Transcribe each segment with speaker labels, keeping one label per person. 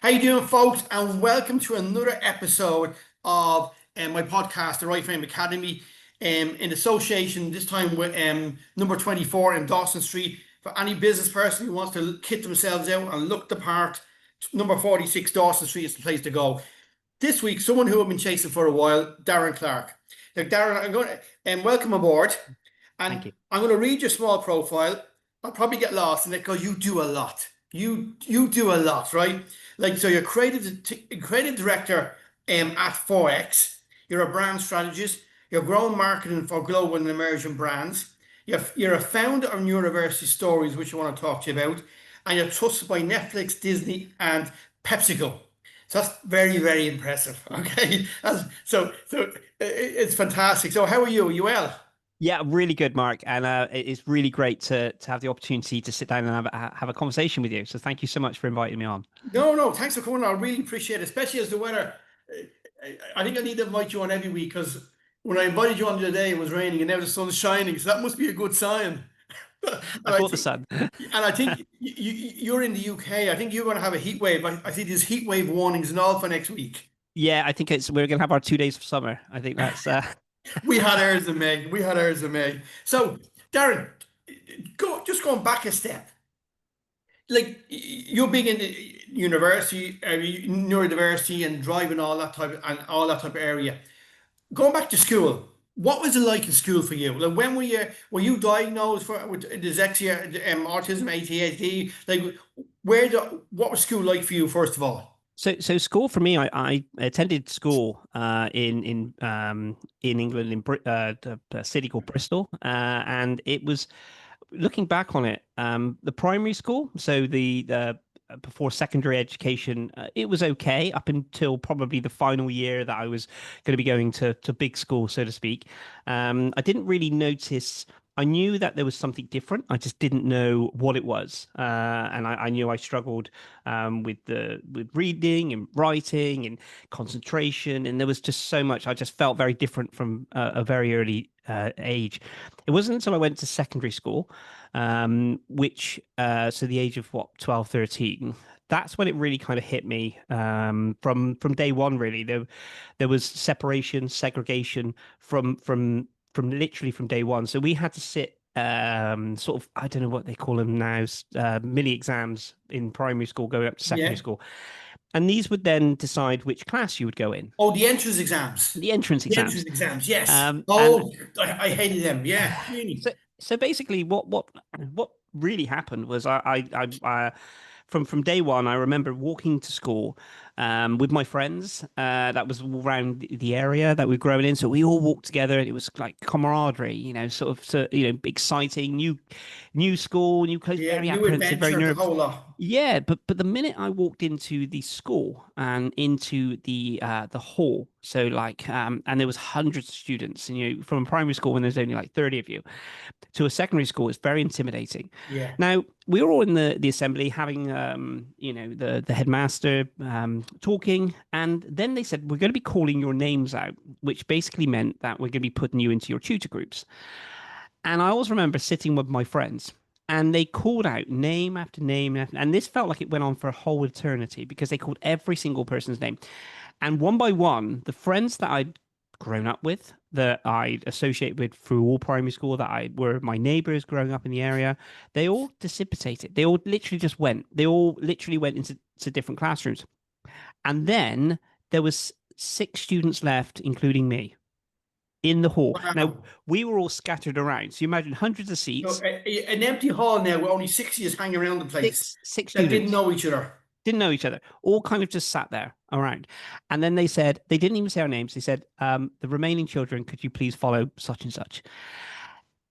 Speaker 1: How you doing, folks? And welcome to another episode of my podcast, The Right Frame Academy, in association this time with number 24 in Dawson Street. For any business person who wants to kit themselves out and look the part, number 46 Dawson Street is the place to go. This week, someone who I've been chasing for a while, Darren Clark. Now, Darren, I'm going to welcome aboard,
Speaker 2: Thank
Speaker 1: and
Speaker 2: you.
Speaker 1: I'm going to read your small profile. I'll probably get lost in it because you do a lot. You do a lot, right? Like, so you're creative director at 4X. You're a brand strategist. You're growing marketing for global and emerging brands. You're a founder of Neurodiversity Stories, which I want to talk to you about, and you're trusted by Netflix, Disney, and PepsiCo. So that's very, very impressive. Okay, it's fantastic. So how are you? Are you well?
Speaker 2: Yeah, really good, Mark. And it's really great to have the opportunity to sit down and have a conversation with you. So thank you so much for inviting me on.
Speaker 1: No, no, thanks for coming on. I really appreciate it, especially as the weather. I think I need to invite you on every week because when I invited you on the other day, it was raining and now the sun's shining. So that must be a good sign.
Speaker 2: I
Speaker 1: And I
Speaker 2: brought the
Speaker 1: think,
Speaker 2: sun.
Speaker 1: and I think you're in the UK. I think you're going to have a heat wave. I see there's heat wave warnings and all for next week.
Speaker 2: Yeah, I think we're gonna have our 2 days of summer. I think that's
Speaker 1: We had ours in May. We had ours in May. So, Darren, just going back a step. Like you're big into university, neurodiversity, and driving all that type of area. Going back to school, what was it like in school for you? Like when were you diagnosed with dyslexia, autism, ADHD? Like what was school like for you first of all?
Speaker 2: so school for me. I attended school in England a city called Bristol, and it was looking back on it, the primary school, so the before secondary education, it was okay up until probably the final year that I was going to be going to big school, so to speak. I didn't really notice. I knew that there was something different. I just didn't know what it was, and I knew I struggled with reading and writing and concentration, and there was just so much. I just felt very different from a very early age. It wasn't until I went to secondary school, which so the age of what, 12, 13. That's when it really kind of hit me, from day one. Really, there was separation, segregation from literally from day one. So we had to sit, sort of, I don't know what they call them now, mini exams in primary school going up to secondary
Speaker 1: Yeah.
Speaker 2: school, and these would then decide which class you would go in.
Speaker 1: Oh, the entrance exams.
Speaker 2: The entrance
Speaker 1: The entrance
Speaker 2: exams.
Speaker 1: exams. Yes.
Speaker 2: And
Speaker 1: Oh, I hated them. Yeah. Really.
Speaker 2: so basically, what really happened was from day one, I remember walking to school, with my friends, that was all around the area that we were growing in. So we all walked together, and it was like camaraderie, sort of, so, exciting, new school, new clothes,
Speaker 1: Yeah.
Speaker 2: very
Speaker 1: New
Speaker 2: apprehensive, very
Speaker 1: adventure, the
Speaker 2: nervous.
Speaker 1: whole lot.
Speaker 2: Yeah, but the minute I walked into the school and into the hall, so like, and there was hundreds of students, and from a primary school when there's only like 30 of you, to a secondary school, it's very intimidating.
Speaker 1: Yeah.
Speaker 2: Now, we were all in the assembly having, the headmaster, talking, and then they said, we're going to be calling your names out, which basically meant that we're going to be putting you into your tutor groups. And I always remember sitting with my friends, and they called out name after name after, and this felt like it went on for a whole eternity because they called every single person's name. And one by one, the friends that I'd grown up with, that I'd associated with through all primary school, that I were my neighbors growing up in the area, they all dissipated. They all literally just went. They all literally went into different classrooms. And then there was six students left, including me, in the hall. Now,
Speaker 1: Wow.
Speaker 2: we were all scattered around. So you imagine hundreds of
Speaker 1: So
Speaker 2: seats,
Speaker 1: an empty hall now with only 60 is hanging around the place
Speaker 2: six
Speaker 1: that didn't
Speaker 2: students.
Speaker 1: know each other.
Speaker 2: Didn't know each other, all kind of just sat there around. And then they said, they didn't even say our names. They said, the remaining children, could you please follow such and such?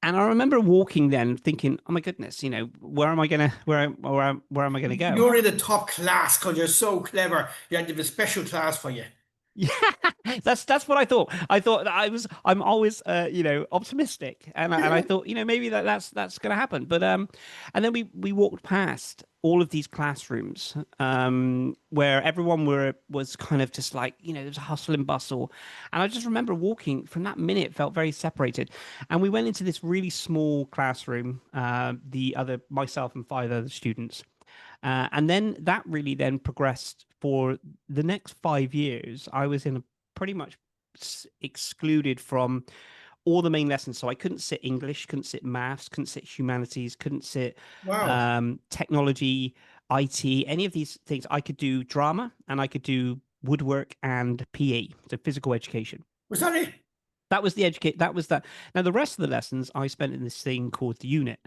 Speaker 2: And I remember walking then thinking, oh my goodness, where am I gonna where am I gonna go?
Speaker 1: You're in the top class because you're so clever. You had to have a special class for you.
Speaker 2: Yeah, that's what I thought. I thought that I'm always optimistic, and I thought, maybe that's gonna happen. But and then we walked past all of these classrooms, where everyone was kind of just like, there was a hustle and bustle, and I just remember walking from that minute, felt very separated. And we went into this really small classroom, the other myself and five other students. And then that really then progressed for the next 5 years. I was in a pretty much excluded from all the main lessons. So I couldn't sit English, couldn't sit maths, couldn't sit humanities, couldn't sit
Speaker 1: Wow.
Speaker 2: technology, IT, any of these things. I could do drama and I could do woodwork and PE, so physical education.
Speaker 1: Was that it?
Speaker 2: That was the educate. That was that. Now the rest of the lessons I spent in this thing called the unit,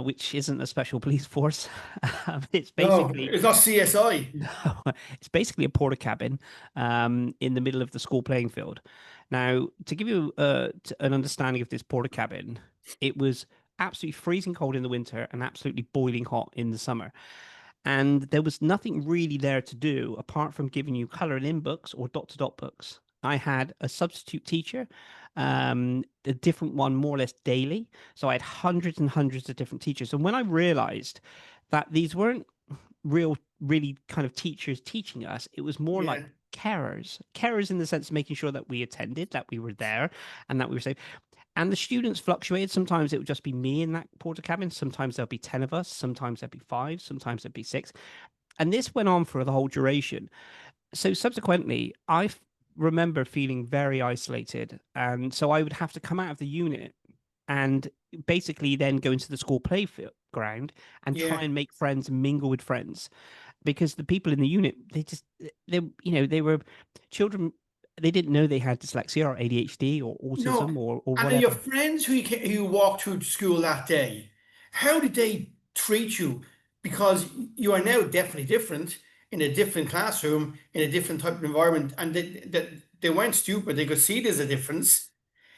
Speaker 2: which isn't a special police force. It's
Speaker 1: No,
Speaker 2: basically
Speaker 1: it's not CSI.
Speaker 2: no, it's basically a porta cabin in the middle of the school playing field. Now, to give you an understanding of this porta cabin, it was absolutely freezing cold in the winter and absolutely boiling hot in the summer. And there was nothing really there to do apart from giving you coloring in books or dot to dot books. I had a substitute teacher, a different one more or less daily. So I had hundreds and hundreds of different teachers. And when I realized that these weren't really kind of teachers teaching us, it was more like
Speaker 1: Yeah.
Speaker 2: carers in the sense of making sure that we attended, that we were there, and that we were safe. And the students fluctuated. Sometimes it would just be me in that porta cabin. Sometimes there'll be 10 of us. Sometimes there'll be five. Sometimes there'll be six. And this went on for the whole duration. So subsequently, remember feeling very isolated. And so I would have to come out of the unit and basically then go into the school playground and try
Speaker 1: Yeah.
Speaker 2: and make friends and mingle with friends because the people in the unit, they were children. They didn't know they had dyslexia or ADHD or
Speaker 1: No.
Speaker 2: autism or
Speaker 1: And then your
Speaker 2: whatever.
Speaker 1: friends who walked through school that day, how did they treat you? Because you are now definitely different in a different classroom, in a different type of environment, and they weren't stupid. They could see there's a difference.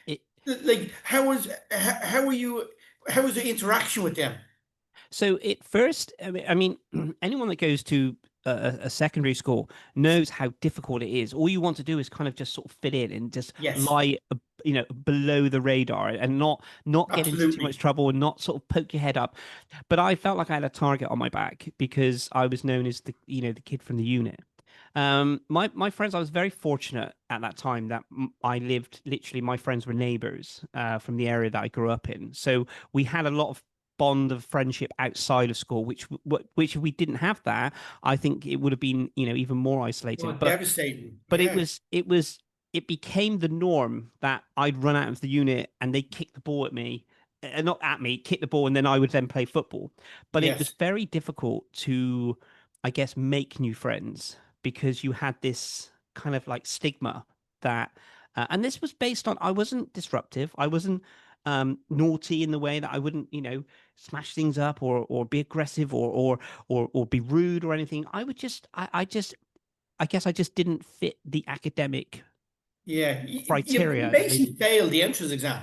Speaker 2: It,
Speaker 1: Like, how were you? How was the interaction with them?
Speaker 2: so it first, I mean, anyone that goes to a secondary school knows how difficult it is. All you want to do is kind of just sort of fit in and just
Speaker 1: Yes,
Speaker 2: lie, below the radar and not get into too much
Speaker 1: absolutely.
Speaker 2: trouble and not sort of poke your head up. But I felt like I had a target on my back because I was known as the kid from the unit. My friends, I was very fortunate at that time that I lived literally, my friends were neighbors from the area that I grew up in. So we had a lot of bond of friendship outside of school, which if we didn't have that, I think it would have been, even more
Speaker 1: Well,
Speaker 2: isolating.
Speaker 1: devastating.
Speaker 2: But it
Speaker 1: Yeah.
Speaker 2: was it was it became the norm that I'd run out of the unit and they'd kick the ball at me, not at me, kick the ball, and then I would then play football. But it was
Speaker 1: Yes.
Speaker 2: very difficult to, I guess, make new friends because you had this kind of like stigma that, and this was based on I wasn't disruptive, I wasn't naughty in the way that I wouldn't, smash things up or be aggressive or be rude or anything. I would just, I guess I just didn't fit the academic
Speaker 1: Yeah. You
Speaker 2: criteria that they
Speaker 1: basically
Speaker 2: did.
Speaker 1: failed the entrance exam.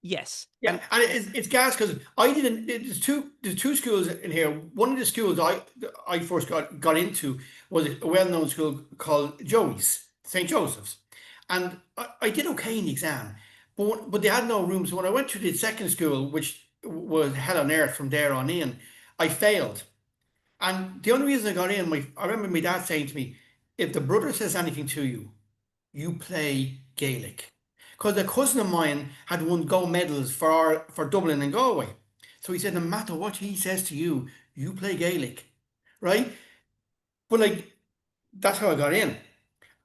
Speaker 2: Yes,
Speaker 1: Yeah, and it's gas because I didn't. There's two schools in here. One of the schools I first got into was a well-known school called Joey's, St. Joseph's, and I did okay in the exam, but they had no room. So when I went to the second school, which was hell on earth from there on in, I failed. And the only reason I got in, I remember my dad saying to me, "If the brother says anything to you, you play Gaelic." Because a cousin of mine had won gold medals for Dublin and Galway. So he said, no matter what he says to you, you play Gaelic. Right? But like, that's how I got in.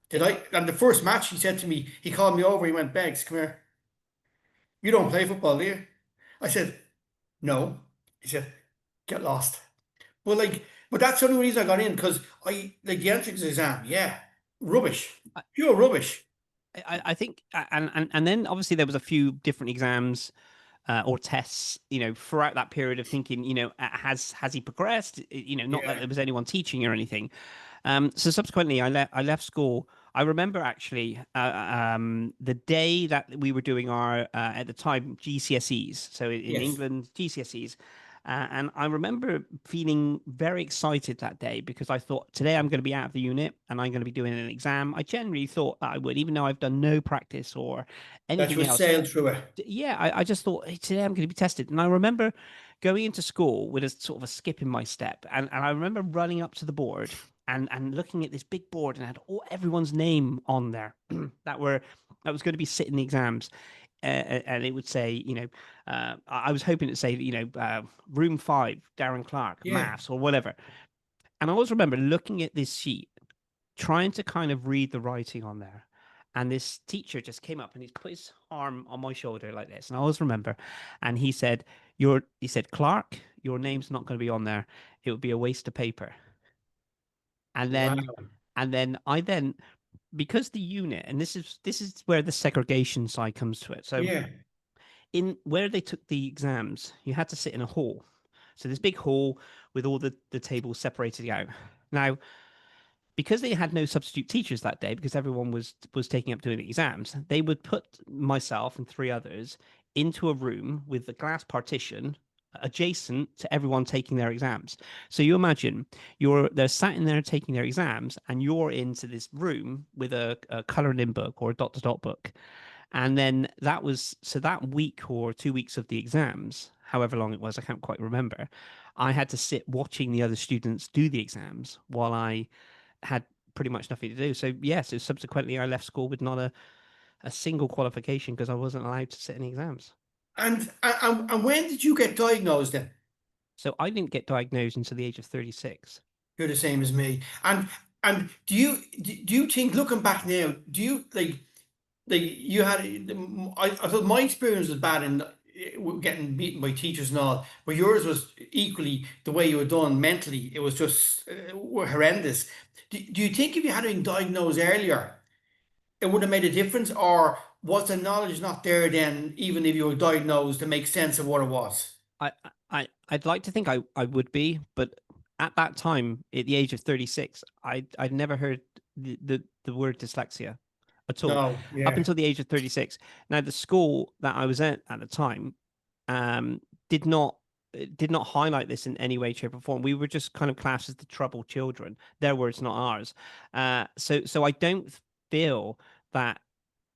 Speaker 1: Did I? And the first match, he said to me, he called me over, he went, Beggs, come here. You don't play football, do you? I said, no. He said, get lost. But like, but that's the only reason I got in because like the entrance exam, yeah, rubbish,
Speaker 2: I,
Speaker 1: pure rubbish.
Speaker 2: I think, and then obviously there was a few different exams or tests, throughout that period of thinking, has he progressed? Not that
Speaker 1: Yeah.
Speaker 2: there was anyone teaching or anything. So subsequently, I left school. I remember actually the day that we were doing our at the time GCSEs. So in
Speaker 1: Yes.
Speaker 2: England, GCSEs. And I remember feeling very excited that day because I thought today I'm going to be out of the unit and I'm going to be doing an exam. I generally thought that I would, even though I've done no practice or
Speaker 1: That
Speaker 2: anything
Speaker 1: you
Speaker 2: else.
Speaker 1: sailed through it.
Speaker 2: Yeah, I just thought, hey, today I'm going to be tested. And I remember going into school with a sort of a skip in my step. And I remember running up to the board and looking at this big board and had everyone's name on there that was going to be sitting the exams. and it would say, I was hoping to say, room 5, Darren Clark,
Speaker 1: Yeah.
Speaker 2: maths or whatever. And I always remember looking at this sheet, trying to kind of read the writing on there. And this teacher just came up and he's put his arm on my shoulder like this. And I always remember, and he said, Clark, your name's not going to be on there. It would be a waste of paper. And
Speaker 1: Wow.
Speaker 2: then because the unit, and this is where the segregation side comes to it. So
Speaker 1: Yeah.
Speaker 2: in where they took the exams, you had to sit in a hall. So this big hall with all the tables separated out. Now, because they had no substitute teachers that day, because everyone was taking up doing the exams, they would put myself and 3 others into a room with a glass partition adjacent to everyone taking their exams. So you imagine they're sat in there taking their exams, and you're into this room with a coloring in book or a dot to dot book. And then that week or 2 weeks of the exams, however long it was, I can't quite remember. I had to sit watching the other students do the exams while I had pretty much nothing to do. So yeah, so subsequently I left school with not a single qualification because I wasn't allowed to sit in exams.
Speaker 1: And when did you get diagnosed then?
Speaker 2: So I didn't get diagnosed until the age of 36.
Speaker 1: You're the same as me. And do you think, looking back now, do you like you had I thought my experience was bad in getting beaten by teachers and all, but yours was equally the way you were done mentally. It was just horrendous. Do you think if you had been diagnosed earlier, it would have made a difference, or was the knowledge not there then, even if you were diagnosed, to make sense of what it was?
Speaker 2: I'd like to think I would be, but at that time, at the age of 36, I'd never heard the word dyslexia at all
Speaker 1: No,
Speaker 2: up
Speaker 1: yeah,
Speaker 2: until the age of 36. Now, the school that I was at the time um, did not did not highlight this in any way, shape, or form. We were just kind of classed as the troubled children. Their words, not ours. So I don't feel that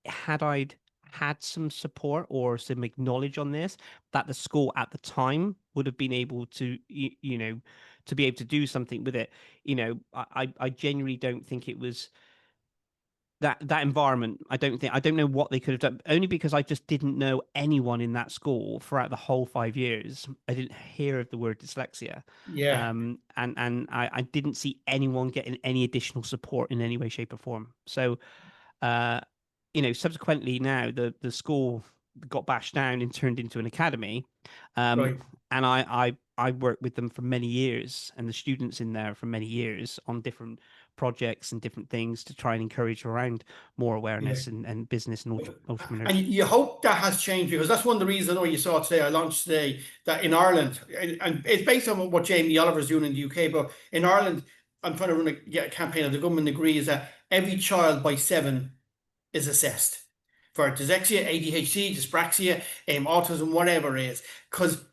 Speaker 2: had I had some support or some acknowledge on this, that the school at the time would have been able to, to be able to do something with it. I genuinely don't think it was that environment. I don't know what they could have done, only because I just didn't know anyone in that school throughout the whole 5 years. I didn't hear of the word dyslexia.
Speaker 1: yeah,
Speaker 2: And I didn't see anyone getting any additional support in any way, shape, or form. So uh, subsequently now the school got bashed down and turned into an academy. Um,
Speaker 1: right,
Speaker 2: and I worked with them for many years, and the students in there for many years on different projects and different things to try and encourage around more
Speaker 1: yeah.
Speaker 2: awareness and business and
Speaker 1: And
Speaker 2: entrepreneurship.
Speaker 1: you hope that has changed, because that's one of the reasons I know you saw today. I launched today that in Ireland, and it's based on what Jamie Oliver's doing in the UK, but in Ireland, I'm trying to get a campaign, of the government agrees that every child by 7 is assessed for dyslexia, ADHD, dyspraxia, autism, whatever it is, because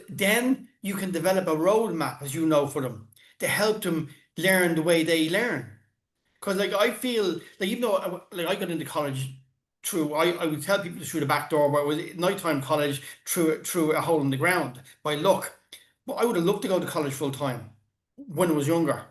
Speaker 1: then you can develop a roadmap, as you know, for them to help them learn the way they learn. Because like I feel like, even though I got into college through, I would tell people through the back door, but it was nighttime college through a hole in the ground by luck. But I would have loved to go to college full time when I was younger.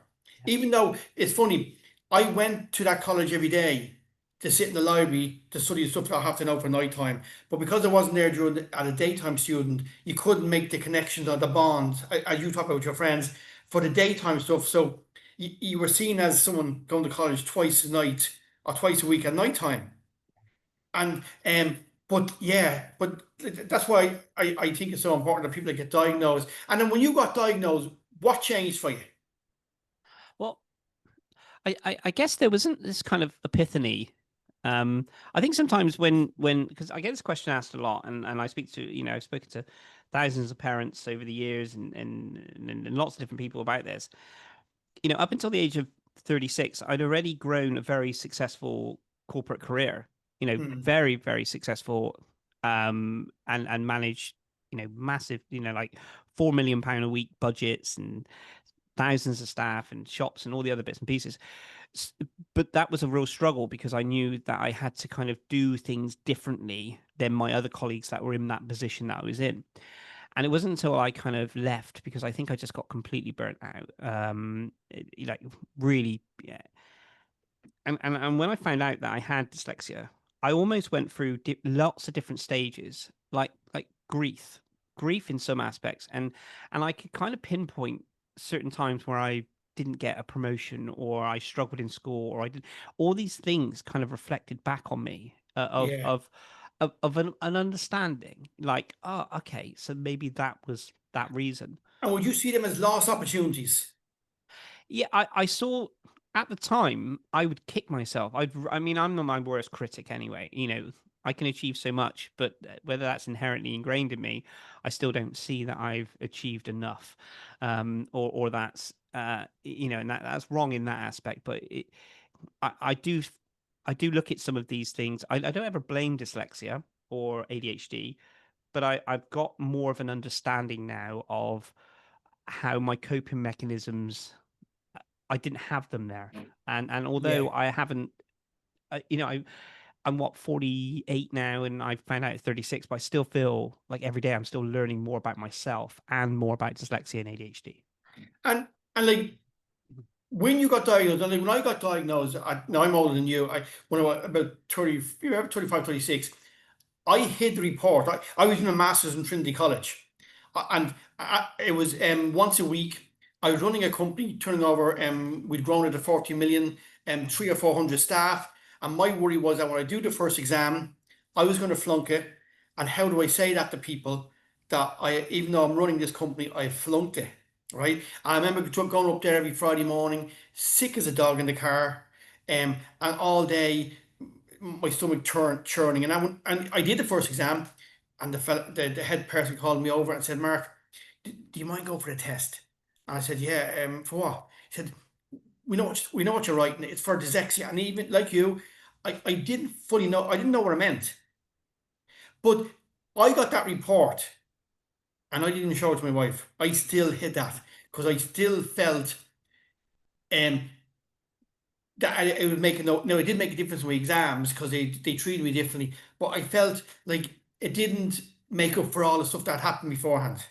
Speaker 1: Even though it's funny, I went to that college every day to sit in the library to study the stuff that I have to know for nighttime. But because I wasn't there as a daytime student, you couldn't make the connections or the bonds, as you talk about with your friends, for the daytime stuff. So you were seen as someone going to college twice a night or twice a week at nighttime. And but yeah, but that's why I think it's so important that people that get diagnosed. And then when you got diagnosed, what changed for you?
Speaker 2: Well, I guess there wasn't this kind of epiphany. I think sometimes when because I get this question asked a lot, and I speak to I've spoken to thousands of parents over the years, and lots of different people about this. Up until the age of 36, I'd already grown a very successful corporate career.
Speaker 1: Hmm.
Speaker 2: Very very successful, and managed massive like £4 million a week budgets and thousands of staff and shops and all the other bits and pieces. But that was a real struggle because I knew that I had to kind of do things differently than my other colleagues that were in that position that I was in. And it wasn't until I kind of left, because I think I just got completely burnt out. Like really, yeah. And when I found out that I had dyslexia, I almost went through lots of different stages, like grief in some aspects, and I could kind of pinpoint certain times where I didn't get a promotion, or I struggled in school, or I did all these things kind of reflected back on me
Speaker 1: Yeah.
Speaker 2: of an understanding, like, oh, okay, so maybe that was that reason.
Speaker 1: And would you see them as lost opportunities?
Speaker 2: Yeah, I saw at the time I would kick myself. I mean, I'm not my worst critic anyway. I can achieve so much, but whether that's inherently ingrained in me, I still don't see that I've achieved enough, or that's and that's wrong in that aspect. But I do look at some of these things. I don't ever blame dyslexia or ADHD, but I've got more of an understanding now of how my coping mechanisms, I didn't have them there. And
Speaker 1: Yeah.
Speaker 2: although I haven't, I'm what, 48 now, and I found out at 36, but I still feel like every day I'm still learning more about myself and more about dyslexia and ADHD.
Speaker 1: And like when you got diagnosed, and like when I got diagnosed, now I'm older than you. When I was about 30, you were 35, 36. I hid the report. I was in a master's in Trinity College, and it was once a week. I was running a company, turning over. We'd grown it to 40 million, three or 400 staff. And my worry was that when I do the first exam, I was going to flunk it. And how do I say that to people that even though I'm running this company, I flunked it, right? I remember going up there every Friday morning, sick as a dog in the car, and all day my stomach churning. And I did the first exam, and the head person called me over and said, "Mark, do you mind going for the test?" And I said, "Yeah, for what?" He said, we know what you're writing. It's for dyslexia." And even like you, I didn't fully know. I didn't know what it meant, but I got that report, and I didn't show it to my wife. I still hid that because I still felt um that it would make no, it did make a difference in my exams because they treated me differently, but I felt like it didn't make up for all the stuff that happened beforehand,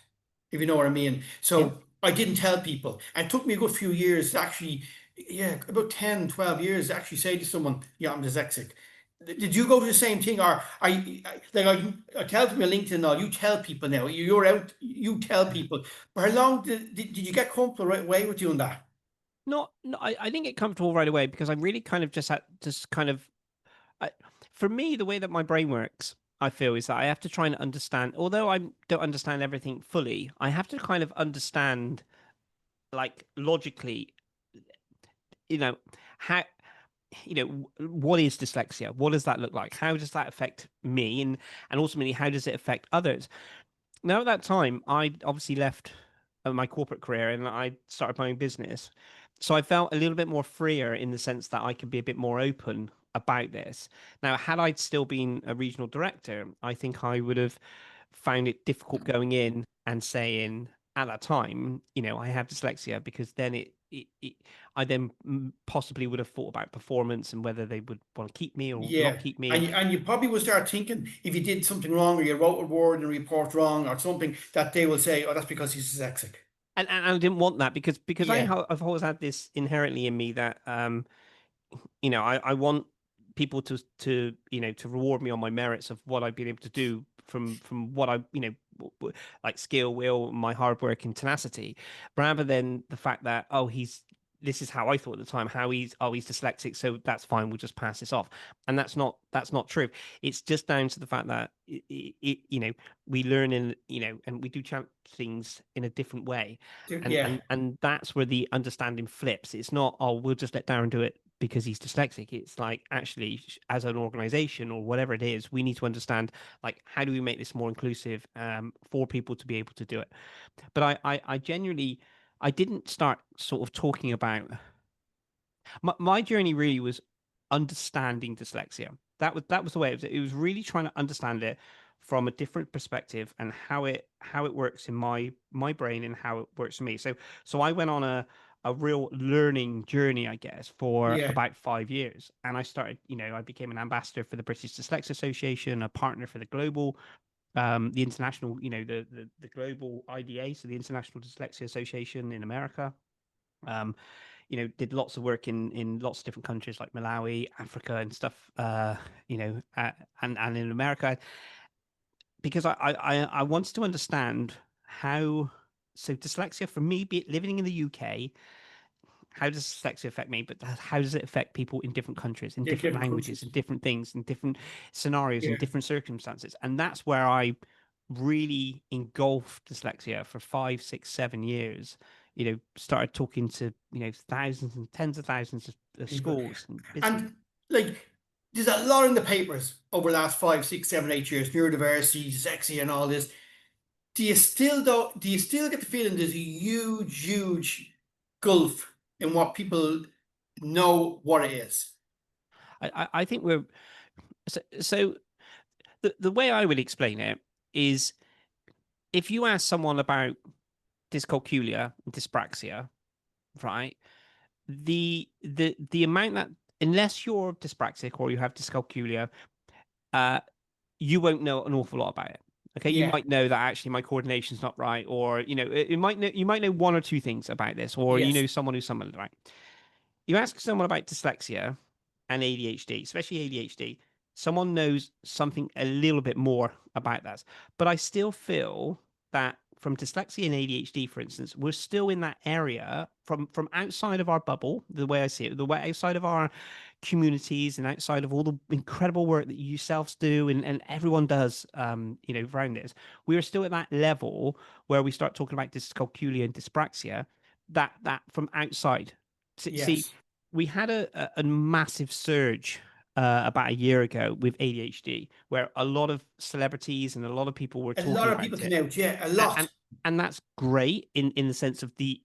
Speaker 1: if you know what I mean.
Speaker 2: Yeah.
Speaker 1: So I didn't tell people, and it took me a good few years to actually, yeah, about 10, 12 years to actually say to someone, "Yeah, I'm dyslexic." Did you go through the same thing, or I tell them on LinkedIn now, you tell people now, you're out, you tell people. But how long did you get comfortable right away with doing that?
Speaker 2: Not, no, I didn't get comfortable right away because I really kind of just had just kind of, I, for me, the way that my brain works, I feel, is that I have to try and understand, although I don't understand everything fully, I have to kind of understand, like, logically, you know, how, what is dyslexia? What does that look like? How does that affect me? And ultimately, how does it affect others? Now, at that time, I obviously left my corporate career and I started my own business. So I felt a little bit more freer in the sense that I could be a bit more open about this. Now, had I still been a regional director, I think I would have found it difficult going in and saying at that time, I have dyslexia, because then I then possibly would have thought about performance and whether they would want to keep me or not
Speaker 1: Yeah,
Speaker 2: keep me.
Speaker 1: and you probably will start thinking if you did something wrong or you wrote a word in a report wrong or something that they will say, "Oh, that's because he's dyslexic."
Speaker 2: And I didn't want that, because
Speaker 1: Yeah,
Speaker 2: I've always had this inherently in me that I want people to reward me on my merits of what I've been able to do from what I like skill, will, my hard work and tenacity, rather than the fact that, oh, this is how I thought at the time, how he's dyslexic, so that's fine, we'll just pass this off. And that's not true. It's just down to the fact that we learn and we do things in a different way, and
Speaker 1: yeah,
Speaker 2: and that's where the understanding flips. It's not, oh, we'll just let Darren do it because he's dyslexic. It's like, actually, as an organization or whatever it is, we need to understand, like, how do we make this more inclusive, for people to be able to do it. But I genuinely, I didn't start sort of talking about, my journey really was understanding dyslexia. That was the way it was really trying to understand it from a different perspective, and how it works in my brain and how it works for me. So I went on a real learning journey, I guess, for
Speaker 1: yeah,
Speaker 2: about 5 years. And I started, I became an ambassador for the British Dyslexia Association, a partner for the global, the international, the global IDA, so the International Dyslexia Association in America. Um, did lots of work in lots of different countries like Malawi, Africa, and stuff. And in America, because I wanted to understand how. So dyslexia for me, living in the UK, how does dyslexia affect me? But how does it affect people in different countries, in
Speaker 1: Yeah,
Speaker 2: different
Speaker 1: different
Speaker 2: languages, in
Speaker 1: countries.
Speaker 2: different things, in different scenarios, in
Speaker 1: Yeah.
Speaker 2: different circumstances? And that's where I really engulfed dyslexia for 5, 6, 7 years. Started talking to thousands and tens of thousands of
Speaker 1: People.
Speaker 2: schools and business.
Speaker 1: And like, there's a lot in the papers over the last 5, 6, 7, 8 years, neurodiversity, dyslexia, and all this. Do you still get the feeling there's a huge, huge gulf in what people know what it is?
Speaker 2: I think we're so the way I would explain it is if you ask someone about dyscalculia and dyspraxia, right? The amount that unless you're dyspraxic or you have dyscalculia, uh, you won't know an awful lot about it. Okay, you
Speaker 1: Yeah.
Speaker 2: might know that actually my coordination's not right, or you might know one or two things about this, or
Speaker 1: Yes.
Speaker 2: someone who's someone right. You ask someone about dyslexia and ADHD, especially ADHD, someone knows something a little bit more about that. But I still feel that from dyslexia and ADHD, for instance, we're still in that area from outside of our bubble, the way I see it, the way outside of our communities and outside of all the incredible work that you yourselves do and everyone does around this, we are still at that level where we start talking about dyscalculia and dyspraxia, that from outside. See,
Speaker 1: Yes.
Speaker 2: we had a massive surge about a year ago with ADHD, where a lot of celebrities and a lot of people were
Speaker 1: A lot
Speaker 2: talking
Speaker 1: of people
Speaker 2: about
Speaker 1: can
Speaker 2: it,
Speaker 1: out. Yeah, a
Speaker 2: and and,
Speaker 1: lot.
Speaker 2: and that's great in the sense of the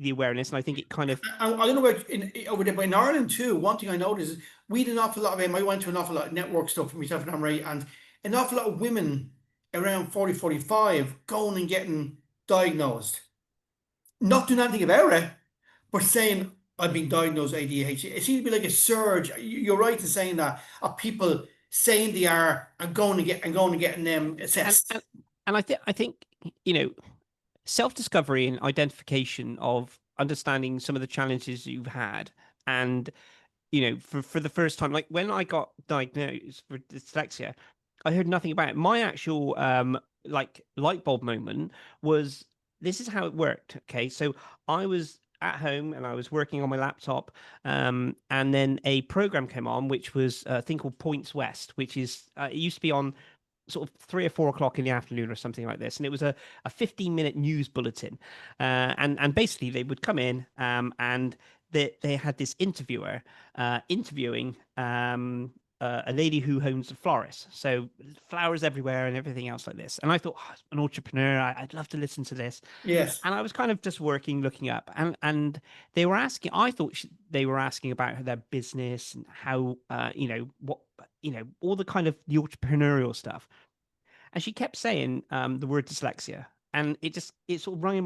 Speaker 2: awareness, and I think it kind of
Speaker 1: I don't know about over there, but in Ireland too. One thing I noticed is we did an awful lot of I went to an awful lot of network stuff for myself and Anne-Marie, and an awful lot of women around 40, 45 going and getting diagnosed. Not doing anything about it, but saying I've been diagnosed with ADHD. It seems to be like a surge. You're right in saying that of people saying they are and going and getting them
Speaker 2: and
Speaker 1: assessed.
Speaker 2: and, and I think you know self-discovery and identification of understanding some of the challenges you've had, and for the first time, like when I got diagnosed for dyslexia, I heard nothing about it. My actual like light bulb moment was this is how it worked. Okay, so I was at home and I was working on my laptop, and then a program came on which was a thing called Points West, which is it used to be on sort of 3 or 4 o'clock in the afternoon or something like this, and it was a 15-minute news bulletin, and basically they would come in, and they had this interviewer interviewing a lady who owns a florist, so flowers everywhere and everything else like this. And I thought, oh, an entrepreneur, I'd love to listen to this.
Speaker 1: Yes.
Speaker 2: And I was kind of just working, looking up, and they were asking. I thought they were asking about their business and how, what, all the kind of the entrepreneurial stuff. And she kept saying the word dyslexia, and it sort of rang in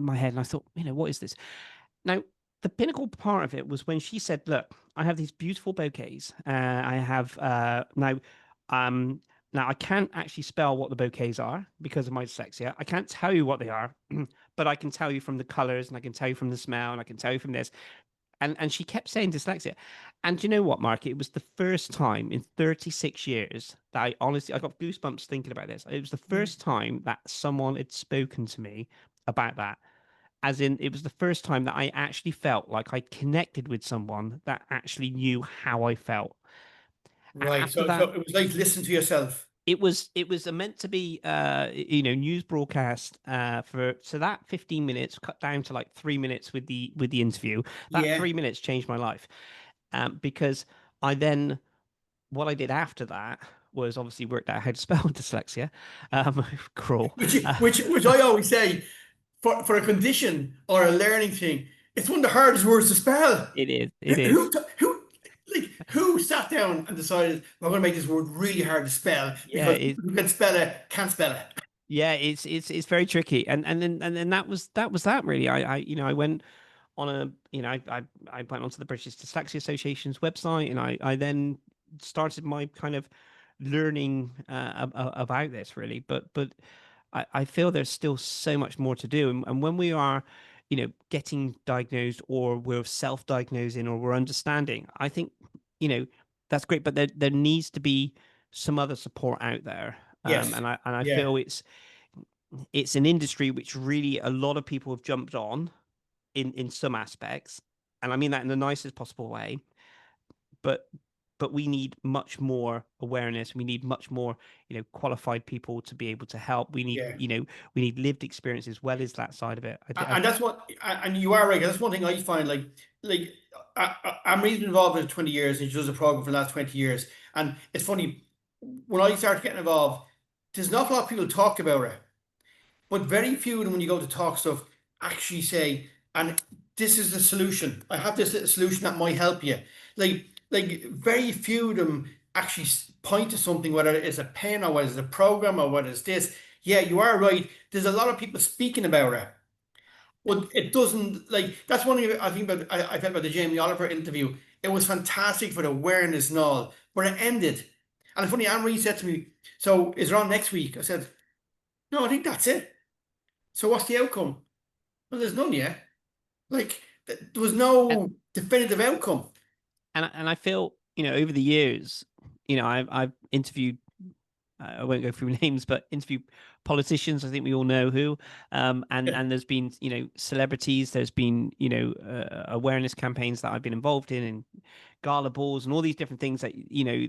Speaker 2: my head, and I thought, what is this? Now, the pinnacle part of it was when she said, "Look, I have these beautiful bouquets. I have um, now I can't actually spell what the bouquets are because of my dyslexia. I can't tell you what they are, but I can tell you from the colors, and I can tell you from the smell, and I can tell you from this." And she kept saying dyslexia. And do you know what, Mark? It was the first time in 36 years that I got goosebumps thinking about this. It was the
Speaker 1: Yeah.
Speaker 2: first time that someone had spoken to me about that. As in, it was the first time that I actually felt like I connected with someone that actually knew how I felt.
Speaker 1: Right.
Speaker 2: After
Speaker 1: So
Speaker 2: that,
Speaker 1: it was like listen to yourself.
Speaker 2: it was meant to be news broadcast for so that 15 minutes cut down to like 3 minutes with the interview. That
Speaker 1: Yeah.
Speaker 2: 3 minutes changed my life, because I then what I did after that was obviously worked out how to spell dyslexia. Cruel.
Speaker 1: Which I always say for a condition or a learning thing, it's one of the hardest words to spell.
Speaker 2: It is.
Speaker 1: Who
Speaker 2: It is.
Speaker 1: who who sat down and decided we're going to make this word really hard to spell
Speaker 2: Yeah.
Speaker 1: because people who can spell it can't spell it.
Speaker 2: Yeah. It's very tricky, and then that was that really. I went on I went onto the British Dyslexia Association's website, and I then started my kind of learning about this really. But I feel there's still so much more to do, and when we are getting diagnosed, or we're self-diagnosing, or we're understanding. I think, that's great, but there needs to be some other support out there.
Speaker 1: Yes.
Speaker 2: And I
Speaker 1: Yeah.
Speaker 2: feel it's an industry which really a lot of people have jumped on in some aspects, and I mean that in the nicest possible way. But we need much more awareness. We need much more, qualified people to be able to help. We need,
Speaker 1: Yeah.
Speaker 2: we need lived experience as well as that side of it.
Speaker 1: And that's what, and you are right. That's one thing I find. Like I'm reasonably involved in 20 years, and she does a program for the last 20 years. And it's funny, when I started getting involved, there's not a lot of people talk about it, but very few of them, when you go to talk stuff, actually say, and this is the solution. I have this little solution that might help you. Like very few of them actually point to something, whether it's a pen or whether it's a program or whether it's this. Yeah, you are right. There's a lot of people speaking about it. Well, it doesn't, like, that's one thing I think about. I felt about the Jamie Oliver interview. It was fantastic for the awareness and all, but it ended. And it's funny, Anne Marie said to me, "So is it on next week?" I said, "No, I think that's it. So what's the outcome?" Well, there's none yet. Like, there was
Speaker 2: And
Speaker 1: no definitive outcome.
Speaker 2: I feel, over the years, I've interviewed, I won't go through names, but interview politicians. I think we all know who.
Speaker 1: Yeah.
Speaker 2: And there's been, celebrities. There's been, awareness campaigns that I've been involved in, and gala balls, and all these different things that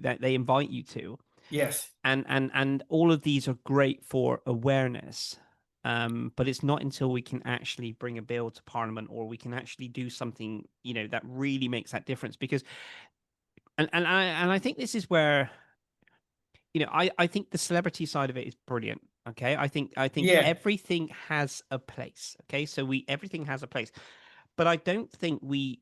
Speaker 2: that they invite you to.
Speaker 1: Yes.
Speaker 2: And all of these are great for awareness. But it's not until we can actually bring a bill to Parliament, or we can actually do something, that really makes that difference. Because, and I think this is where, I think the celebrity side of it is brilliant. Okay, I think
Speaker 1: Yeah.
Speaker 2: everything has a place. Okay, so everything has a place, but I think we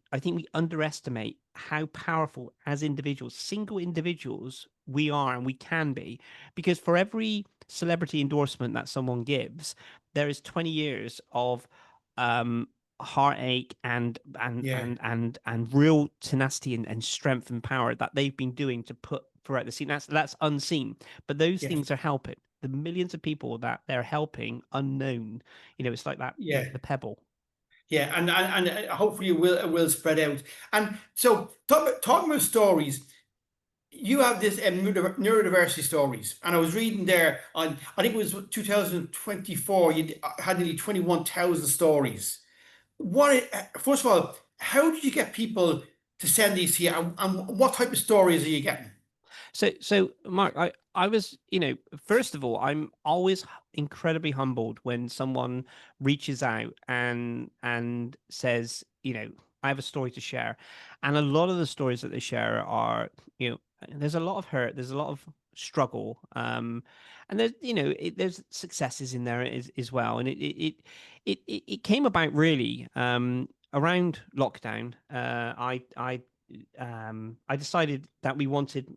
Speaker 2: underestimate how powerful as individuals, single individuals, we are and we can be. Because for every celebrity endorsement that someone gives, there is 20 years of um heartache
Speaker 1: Yeah.
Speaker 2: and real tenacity and strength and power that they've been doing to put throughout the scene. That's unseen, but those
Speaker 1: Yes.
Speaker 2: things are helping the millions of people that they're helping unknown. It's like that,
Speaker 1: Yeah.
Speaker 2: the pebble.
Speaker 1: Yeah. And hopefully it will spread out. And so talking about stories, you have this neurodiversity stories, and I was reading there on, I think it was 2024. You had nearly 21,000 stories. First of all, how did you get people to send these to you, and what type of stories are you getting?
Speaker 2: So Mark, I was, first of all, I'm always incredibly humbled when someone reaches out and says, I have a story to share. And a lot of the stories that they share are, there's a lot of hurt, there's a lot of struggle, and there's, there's successes in there as well. And it came about really around lockdown. I decided that we wanted,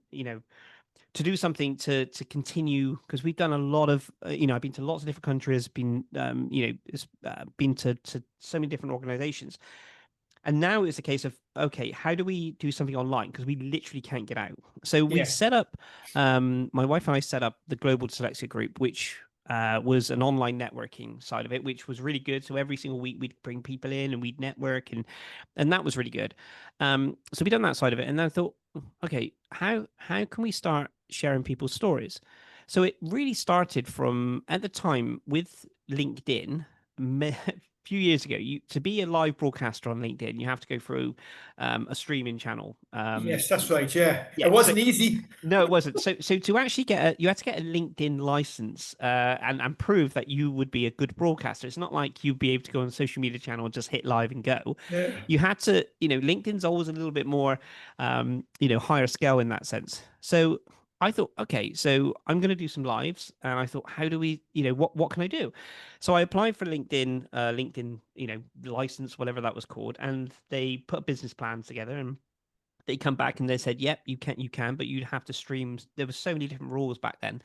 Speaker 2: to do something to continue, because we've done a lot of, I've been to lots of different countries, been, been to so many different organizations. And now it's a case of, okay, how do we do something online? Because we literally can't get out. So we
Speaker 1: Yeah.
Speaker 2: set up, my wife and I set up the Global Dyslexia Group, which was an online networking side of it, which was really good. So every single week we'd bring people in and we'd network, and that was really good. So we done that side of it, and then I thought, okay, how can we start sharing people's stories? So it really started from, at the time, with LinkedIn. Few years ago, to be a live broadcaster on LinkedIn, you have to go through a streaming channel.
Speaker 1: Yes, that's right. Yeah, it
Speaker 2: Yeah, so
Speaker 1: wasn't easy.
Speaker 2: no, it wasn't. So to actually you had to get a LinkedIn license, and prove that you would be a good broadcaster. It's not like you'd be able to go on a social media channel and just hit live and go.
Speaker 1: Yeah.
Speaker 2: You had to, LinkedIn's always a little bit more, higher scale in that sense. So I thought, okay, so I'm going to do some lives, and I thought, how do we, what can I do? So I applied for LinkedIn, license, whatever that was called, and they put a business plan together, and they come back and they said, "Yep, you can, but you'd have to stream." There were so many different rules back then,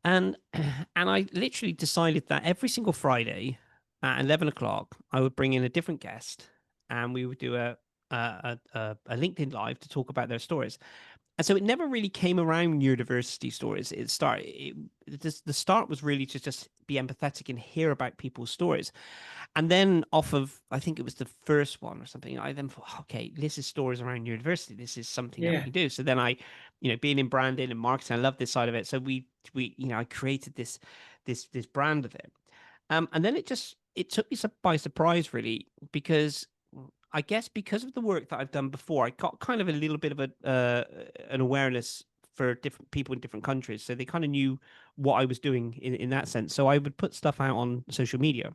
Speaker 2: and and I literally decided that every single Friday at 11 o'clock, I would bring in a different guest, and we would do a LinkedIn live to talk about their stories. And so it never really came around neurodiversity stories. The start was really to just be empathetic and hear about people's stories. And then off of, I think it was the first one or something, I then thought, okay, this is stories around neurodiversity. This is something that we
Speaker 1: Yeah,
Speaker 2: can do. So then being in branding and marketing, I love this side of it. So I created this brand of it. And then it took me by surprise, really, because I guess because of the work that I've done before, I got kind of a little bit of an awareness for different people in different countries. So they kind of knew what I was doing in that sense. So I would put stuff out on social media,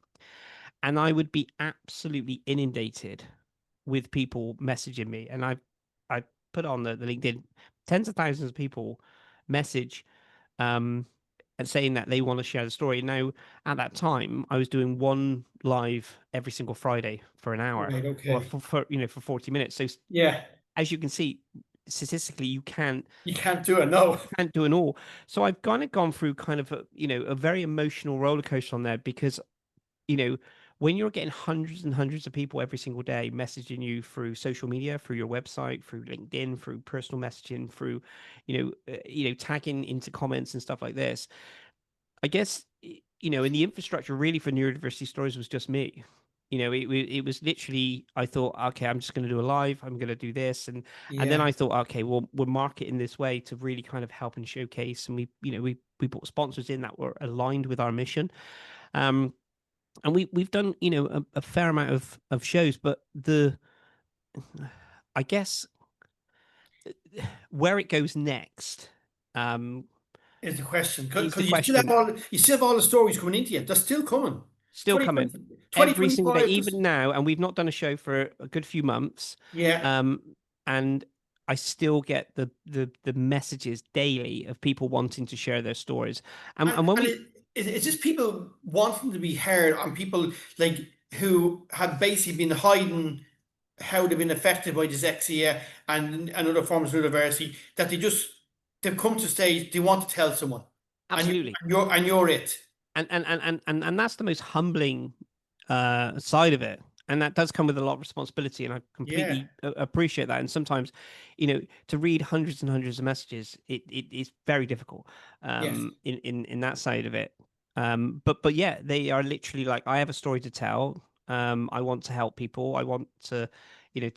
Speaker 2: and I would be absolutely inundated with people messaging me. And I put on the LinkedIn, tens of thousands of people message um, and saying that they want to share the story. Now, at that time, I was doing one live every single Friday for an hour,
Speaker 1: right,
Speaker 2: or
Speaker 1: okay.
Speaker 2: for 40 minutes. So
Speaker 1: Yeah,
Speaker 2: as you can see, statistically,
Speaker 1: you can't do it, no.
Speaker 2: you can't do it all. So I've kind of gone through kind of a very emotional roller coaster on there because you know, when you're getting hundreds and hundreds of people every single day messaging you through social media, through your website, through LinkedIn, through personal messaging, through, tagging into comments and stuff like this, I guess, and the infrastructure really for neurodiversity stories was just me. It was literally, I thought, okay, I'm just going to do a live, I'm going to do this. And then
Speaker 1: Yeah,
Speaker 2: I thought, okay, well, we'll market in this way to really kind of help and showcase. And we brought sponsors in that were aligned with our mission. Um, and we've done a fair amount of shows, but I guess where it goes next um
Speaker 1: is the question.
Speaker 2: is the
Speaker 1: Because
Speaker 2: question.
Speaker 1: you still have all the stories coming into you. They're still coming.
Speaker 2: Still coming
Speaker 1: 2020,
Speaker 2: every single day,
Speaker 1: 2025,
Speaker 2: even now, and we've not done a show for a good few months.
Speaker 1: yeah.
Speaker 2: um and I still get the messages daily of people wanting to share their stories. And when
Speaker 1: And
Speaker 2: we
Speaker 1: it's just people wanting to be heard, and people like who have basically been hiding how they've been affected by dyslexia and other forms of neurodiversity, that they've come to stage they want to tell someone,
Speaker 2: absolutely.
Speaker 1: and you're it.
Speaker 2: And that's the most humbling side of it, and that does come with a lot of responsibility, and I
Speaker 1: Yeah.
Speaker 2: completely appreciate that. And sometimes, to read hundreds and hundreds of messages, it is very difficult
Speaker 1: Yes.
Speaker 2: in that side of it. But yeah, they are literally like, I have a story to tell. I want to help people. I want to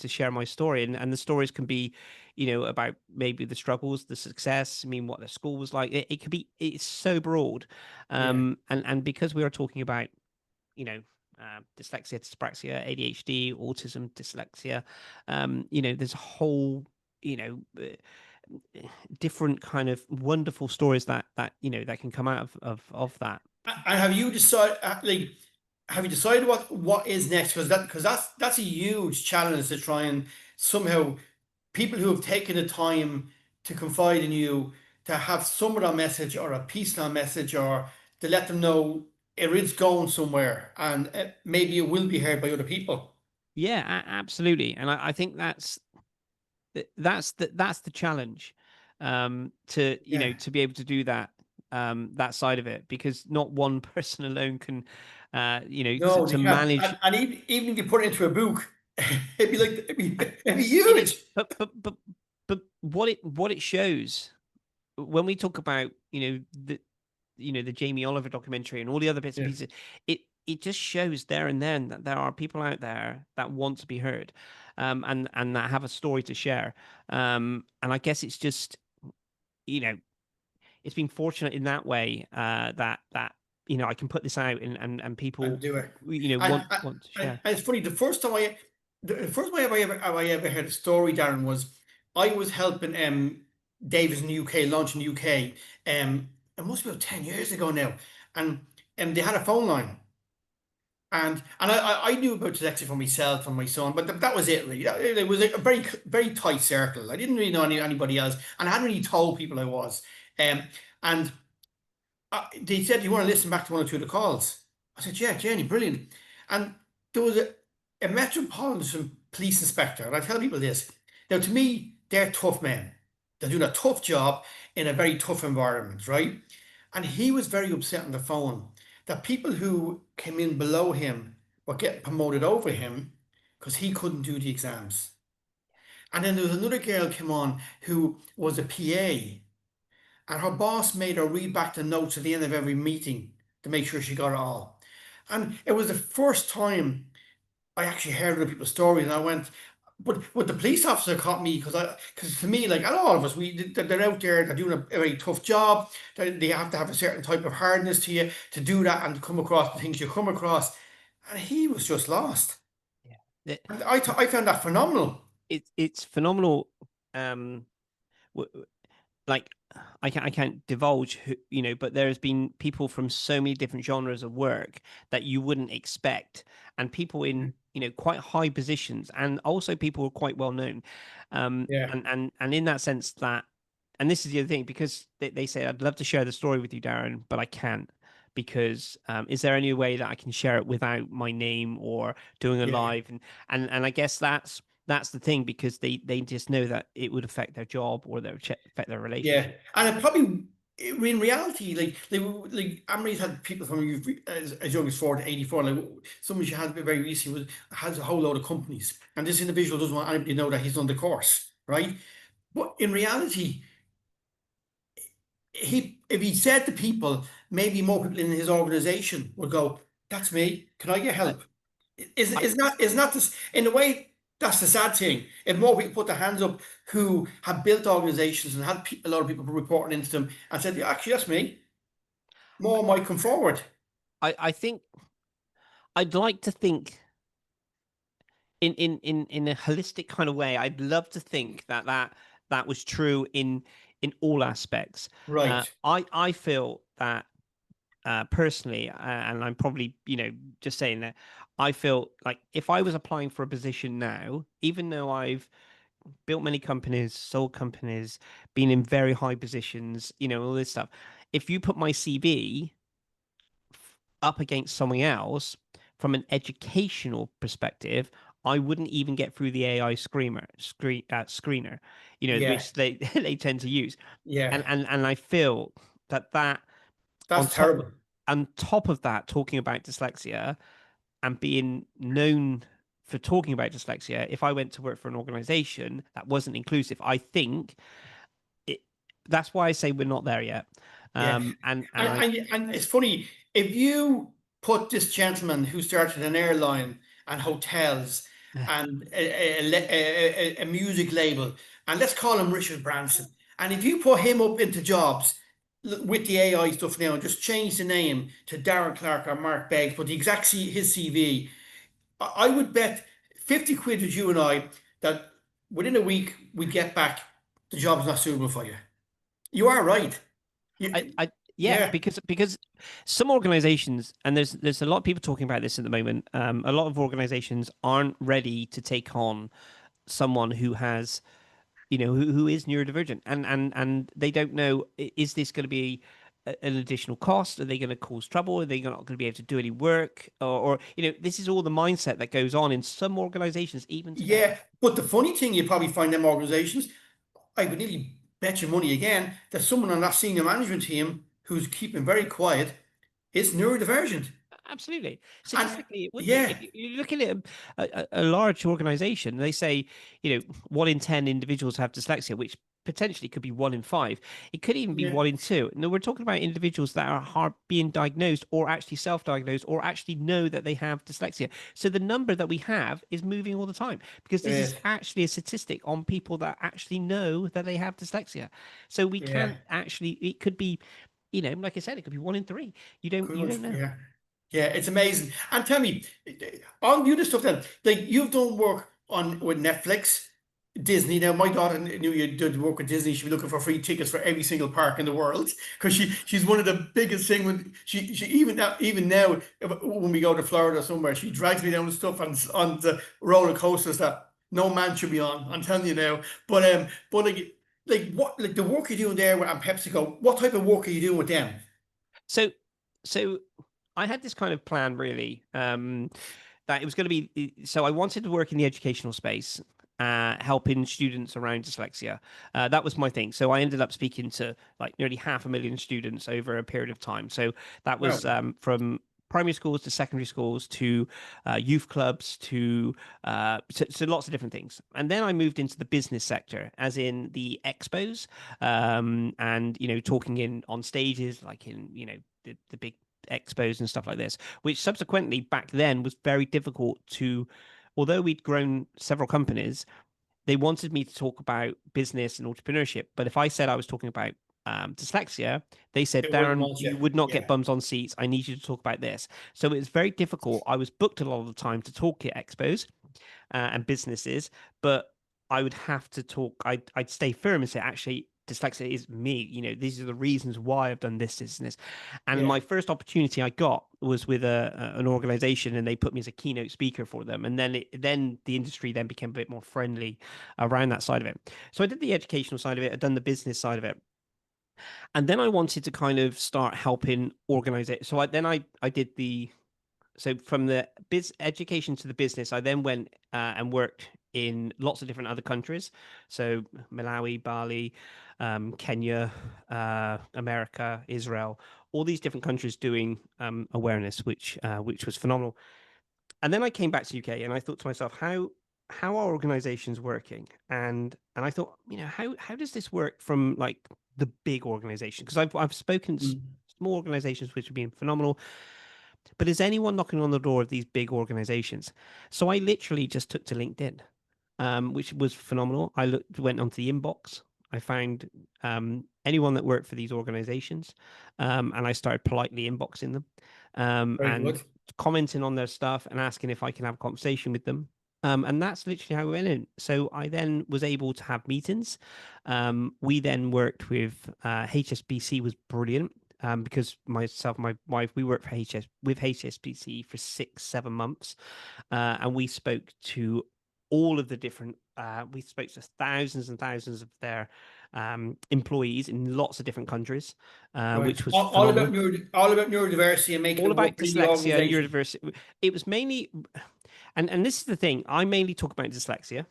Speaker 2: share my story, and the stories can be about maybe the struggles, the success, I mean, what their school was like. It could be, it's so broad.
Speaker 1: Yeah.
Speaker 2: And because we are talking about, you know, dyslexia, dyspraxia, ADHD, autism, dyslexia, there's a whole, you know, different kind of wonderful stories that can come out of that.
Speaker 1: And have you decided, have you decided what is next? Because that's a huge challenge to try and somehow people who have taken the time to confide in you, to have some of that message or a piece of that message, or to let them know it is going somewhere, and maybe it will be heard by other people.
Speaker 2: Yeah, absolutely. And I think that's the challenge, to
Speaker 1: Yeah.
Speaker 2: to be able to do that, that side of it, because not one person alone can
Speaker 1: No,
Speaker 2: to
Speaker 1: they can't.
Speaker 2: manage.
Speaker 1: And even if you put it into a book, it'd be
Speaker 2: It is,
Speaker 1: huge.
Speaker 2: but what it shows when we talk about the Jamie Oliver documentary and all the other bits and
Speaker 1: Yeah.
Speaker 2: pieces, it just shows there and then that there are people out there that want to be heard, and that have a story to share. And I guess it's just, you know it's been fortunate in that way, that I can put this out, and
Speaker 1: And
Speaker 2: people
Speaker 1: do it. And,
Speaker 2: want to share.
Speaker 1: and it's funny. The first time I ever heard a story, Darren, was I was helping Davis in the UK launch in the UK. It must be about 10 years ago now, and they had a phone line. And I knew about dyslexia for myself and my son, but that was it really. It was a very very tight circle. I didn't really know anybody else, and I hadn't really told people I was. And they said, "You want to listen back to one or two of the calls?" I said, "Yeah, Jenny, brilliant." And there was a Metropolitan Police Inspector, and I tell people this. Now, to me, they're tough men. They're doing a tough job in a very tough environment, right? And he was very upset on the phone that people who came in below him were getting promoted over him because he couldn't do the exams. And then there was another girl came on who was a PA, and her boss made her read back the notes at the end of every meeting to make sure she got it all. And it was the first time I actually heard other people's stories, and I went, but the police officer caught me because to me, like a lot of us, they're out there, they're doing a very tough job. They have to have a certain type of hardness to you to do that and come across the things you come across. And he was just lost.
Speaker 2: Yeah. It,
Speaker 1: And I found that phenomenal.
Speaker 2: it's phenomenal. Um, like I can't divulge who, but there's been people from so many different genres of work that you wouldn't expect, and people in quite high positions, and also people who are quite well known,
Speaker 1: Yeah,
Speaker 2: and in that sense that, and this is the other thing, because they say I'd love to share the story with you, Darren, but I can't, because is there any way that I can share it without my name or doing a
Speaker 1: yeah,
Speaker 2: live, and I guess that's the thing, because they just know that it would affect their job, or that would affect their
Speaker 1: yeah.
Speaker 2: relationship.
Speaker 1: And it probably, in reality, like Amory's had people from as young as 40 to 84. Like someone she had very recently has a whole load of companies, and this individual doesn't want anybody to know that he's done the course, right? But in reality, if he said to people, maybe more people in his organization would go, "That's me. Can I get
Speaker 2: I,
Speaker 1: help?" Is
Speaker 2: I,
Speaker 1: is not is not this in a way? That's the sad thing. If more people put their hands up who have built organizations and had a lot of people reporting into them and said, "Yeah, actually, that's me," more might come forward.
Speaker 2: I think I'd like to think in a holistic kind of way. I'd love to think that was true in all aspects.
Speaker 1: Right.
Speaker 2: I feel that personally, and I'm probably just saying that, I feel like if I was applying for a position now, even though I've built many companies, sold companies, been in very high positions, all this stuff, if you put my CV up against something else from an educational perspective, I wouldn't even get through the AI screener,
Speaker 1: Yeah.
Speaker 2: which they they tend to use,
Speaker 1: Yeah.
Speaker 2: and I feel that on
Speaker 1: That's
Speaker 2: top
Speaker 1: terrible.
Speaker 2: of that, talking about dyslexia and being known for talking about dyslexia, if I went to work for an organization that wasn't inclusive, I think it, that's why I say we're not there yet.
Speaker 1: Yeah.
Speaker 2: And I
Speaker 1: And it's funny, if you put this gentleman who started an airline and hotels and a music label, and let's call him Richard Branson, and if you put him up into jobs with the AI stuff now and just change the name to Darren Clark or Mark Beggs, but the exact his CV, I would bet 50 quid with you and I that within a week we get back the job's not suitable for you. You are right. You,
Speaker 2: I yeah,
Speaker 1: yeah.
Speaker 2: because some organizations, and there's a lot of people talking about this at the moment. A lot of organizations aren't ready to take on someone who has, who is neurodivergent, and they don't know, is this going to be an additional cost? Are they going to cause trouble? Are they not going to be able to do any work? Or this is all the mindset that goes on in some organizations even
Speaker 1: Yeah,
Speaker 2: today.
Speaker 1: but the funny thing, you probably find them organizations, I would nearly bet you money again that someone on that senior management team who's keeping very quiet is neurodivergent.
Speaker 2: Absolutely.
Speaker 1: And
Speaker 2: Statistically, it would be.
Speaker 1: yeah,
Speaker 2: If you look at it, a large organization, they say, 1 in 10 individuals have dyslexia, which potentially could be 1 in 5. It could even be
Speaker 1: yeah,
Speaker 2: 1 in 2. No, we're talking about individuals that are hard being diagnosed, or actually self-diagnosed, or actually know that they have dyslexia. So the number that we have is moving all the time, because
Speaker 1: it
Speaker 2: this is
Speaker 1: is.
Speaker 2: actually a statistic on people that actually know that they have dyslexia. So we
Speaker 1: Yeah,
Speaker 2: can't actually, it could be, like I said, it could be 1 in 3. You don't
Speaker 1: good
Speaker 2: you
Speaker 1: one.
Speaker 2: don't know.
Speaker 1: Yeah, yeah, it's amazing. And tell me, all the other stuff then, like you've done work on with Netflix. Disney. Now, my daughter knew you did work with Disney. She'd be looking for free tickets for every single park in the world because she's one of the biggest thing. When she even now when we go to Florida or somewhere, she drags me down the stuff on the roller coasters that no man should be on. I'm telling you now. But like the work you're doing there with PepsiCo, what type of work are you doing with them?
Speaker 2: So, so I had this kind of plan, really, that it was going to be. So I wanted to work in the educational space, helping students around dyslexia. That was my thing. So I ended up speaking to like nearly 500,000 students over a period of time. So that was
Speaker 1: Well,
Speaker 2: from primary schools to secondary schools to youth clubs to lots of different things. And then I moved into the business sector, as in the expos, and talking in on stages like in the big expos and stuff like this, which subsequently back then was very difficult to. Although we'd grown several companies, they wanted me to talk about business and entrepreneurship. But if I said I was talking about dyslexia, they said,
Speaker 1: It wouldn't
Speaker 2: Darren,
Speaker 1: want you.
Speaker 2: you would not get
Speaker 1: Yeah.
Speaker 2: bums on seats. I need you to talk about this. So it's very difficult. I was booked a lot of the time to talk at expos and businesses, but I would have to talk. I'd stay firm and say, actually, dyslexia is me. These are the reasons why I've done this, and this. And
Speaker 1: Yeah.
Speaker 2: my first opportunity I got was with an organization, and they put me as a keynote speaker for them. And then the industry then became a bit more friendly around that side of it. So I did the educational side of it. I'd done the business side of it. And then I wanted to kind of start helping organize it. So I did so from the education to the business, I then went and worked in lots of different other countries. So Malawi, Bali, Kenya, America, Israel, all these different countries doing awareness, which was phenomenal. And then I came back to UK and I thought to myself, how are organizations working? And I thought, how does this work from like the big organization? Because I've spoken to
Speaker 1: Mm.
Speaker 2: small organizations which have been phenomenal, but is anyone knocking on the door of these big organizations? So I literally just took to LinkedIn, which was phenomenal. Went onto the inbox. I found anyone that worked for these organizations, and I started politely inboxing them
Speaker 1: Very
Speaker 2: and
Speaker 1: good.
Speaker 2: commenting on their stuff and asking if I can have a conversation with them. And that's literally how we went in. So I then was able to have meetings. We then worked with HSBC was brilliant because myself and my wife, we worked with HSBC for 6-7 months, and we spoke to all of the different. We spoke to thousands and thousands of their employees in lots of different countries,
Speaker 1: Right.
Speaker 2: which was
Speaker 1: All about
Speaker 2: phenomenal.
Speaker 1: neurodiversity and making
Speaker 2: All
Speaker 1: it work
Speaker 2: about
Speaker 1: within the
Speaker 2: dyslexia,
Speaker 1: organization.
Speaker 2: neurodiversity. It was mainly, and this is the thing. I mainly talk about dyslexia.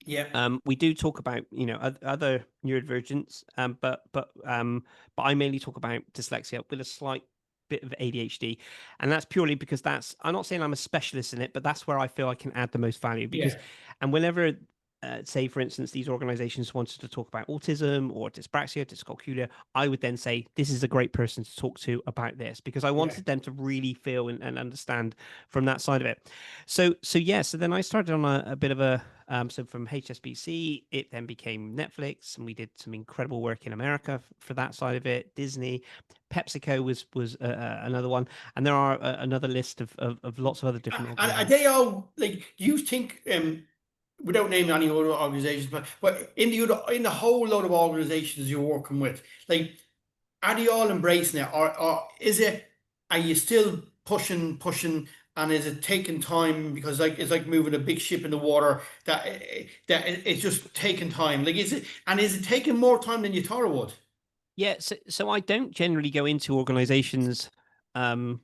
Speaker 1: Yeah.
Speaker 2: We do talk about other neurodivergence, but I mainly talk about dyslexia with a slight bit of ADHD, and that's purely because I'm not saying I'm a specialist in it, but that's where I feel I can add the most value. Because,
Speaker 1: Yeah.
Speaker 2: and whenever, say for instance, these organizations wanted to talk about autism or dyspraxia, dyscalculia, I would then say this is a great person to talk to about this because I
Speaker 1: Yeah.
Speaker 2: wanted them to really feel and understand from that side of it. So then I started on a bit of a so from HSBC, it then became Netflix, and we did some incredible work in America for that side of it. Disney, PepsiCo was another one, and there are another list of lots of other different
Speaker 1: And are
Speaker 2: organizations.
Speaker 1: they all like? Do you think, without naming any other organizations, but in the whole load of organizations you're working with, like, are they all embracing it, or is it? Are you still pushing, and is it taking time because like it's like moving a big ship in the water it's just taking time? Like, is it taking more time than you thought it would?
Speaker 2: Yeah, so I don't generally go into organizations. Um,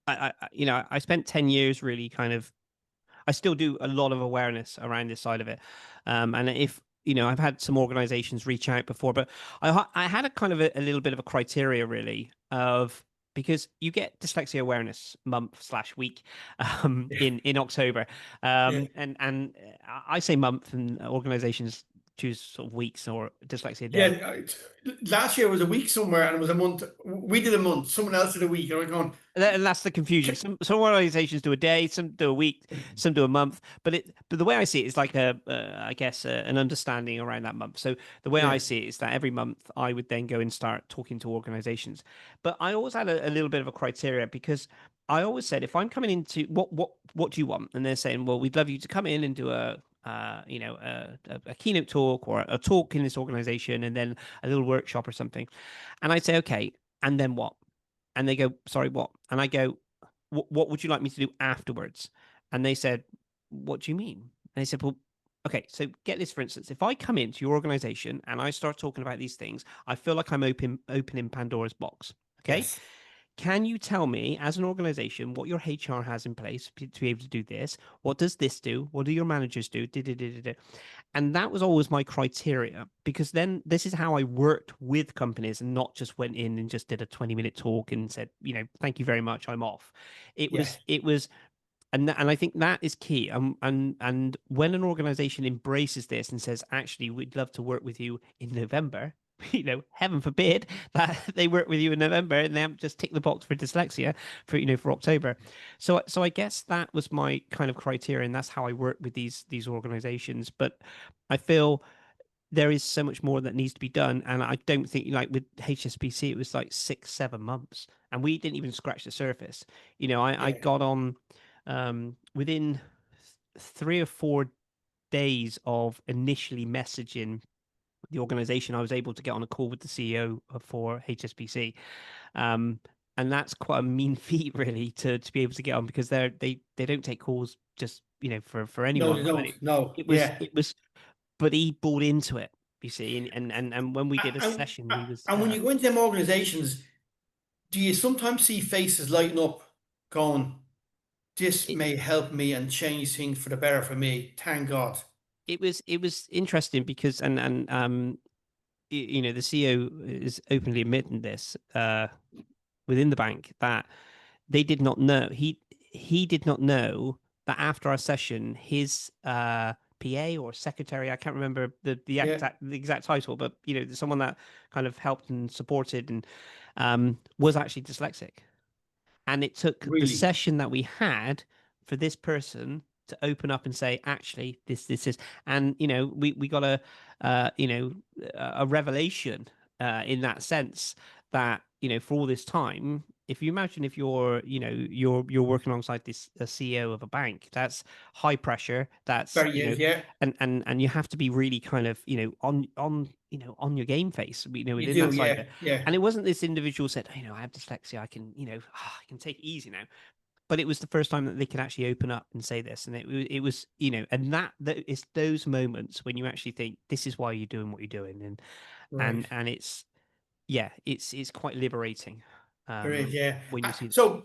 Speaker 2: I spent 10 years really kind of. I still do a lot of awareness around this side of it, and if I've had some organizations reach out before, but I had a kind of a little bit of a criteria really of because you get dyslexia awareness month/week
Speaker 1: Yeah.
Speaker 2: in October,
Speaker 1: Yeah.
Speaker 2: and I say month, and organizations choose sort of weeks or dyslexia
Speaker 1: Yeah,
Speaker 2: day.
Speaker 1: last year was a week somewhere, and it was a month. We did a month. Someone else did a week, and I'm going.
Speaker 2: And that's the confusion. Some organizations do a day, some do a week, some do a month. But the way I see it is like I guess an understanding around that month. So the way I
Speaker 1: Yeah.
Speaker 2: see it is that every month I would then go and start talking to organizations. But I always had a little bit of a criteria because I always said if I'm coming into what do you want, and they're saying, well, we'd love you to come in and do a keynote talk or a talk in this organization, and then a little workshop or something. And I'd say, okay, and then what? And they go, sorry, what? And I go, what would you like me to do afterwards? And they said, what do you mean? And they said, well, okay, so get this for instance. If I come into your organization and I start talking about these things, I feel like I'm opening Pandora's box. Okay.
Speaker 1: Yes.
Speaker 2: can you tell me, as an organization, what your HR has in place to be able to do this? What does this do? What do your managers do? And that was always my criteria, because then this is how I worked with companies and not just went in and just did a 20-minute talk and said, thank you very much, I'm off.
Speaker 1: Yeah.
Speaker 2: It was and I think that is key. And when an organization embraces this and says, actually, we'd love to work with you in November, heaven forbid that they work with you in November and they haven't just ticked the box for dyslexia for October. So I guess that was my kind of criteria, and that's how I work with these organizations. But I feel there is so much more that needs to be done. And I don't think, like with HSBC, it was like 6-7 months and we didn't even scratch the surface. I
Speaker 1: Yeah.
Speaker 2: got on within 3 or 4 days of initially messaging the organization. I was able to get on a call with the CEO for HSBC. And that's quite a mean feat, really, to be able to get on, because they don't take calls just for
Speaker 1: No, they
Speaker 2: anyone. But
Speaker 1: don't. No.
Speaker 2: it was
Speaker 1: Yeah.
Speaker 2: it was but he bought into it, you see. And when we did a
Speaker 1: And,
Speaker 2: session, he was
Speaker 1: and when you go into them organizations, do you sometimes see faces lighting up going, this
Speaker 2: it,
Speaker 1: may help me and change things for the better for me? Thank God.
Speaker 2: it was interesting because the CEO is openly admitting this within the bank, that they did not know he did not know that after our session, his PA or secretary, I can't remember
Speaker 1: Yeah.
Speaker 2: the exact title, but someone that kind of helped and supported and was actually dyslexic. And it took the
Speaker 1: Really.
Speaker 2: session that we had for this person to open up and say, actually, this is, and we got a revelation in that sense, that for all this time, if you imagine, if you're working alongside this a CEO of a bank, that's high pressure, that's
Speaker 1: Very is. Yeah.
Speaker 2: and you have to be really kind of on your game face,
Speaker 1: You
Speaker 2: within
Speaker 1: do.
Speaker 2: that side of
Speaker 1: Yeah.
Speaker 2: it.
Speaker 1: Yeah.
Speaker 2: And it wasn't this individual said, I have dyslexia, I can I can take it easy now. But it was the first time that they could actually open up and say this, and it was and that is those moments when you actually think, this is why you're doing what you're doing. And
Speaker 1: Right.
Speaker 2: and it's yeah, it's quite liberating
Speaker 1: Great. Yeah.
Speaker 2: when you see.
Speaker 1: So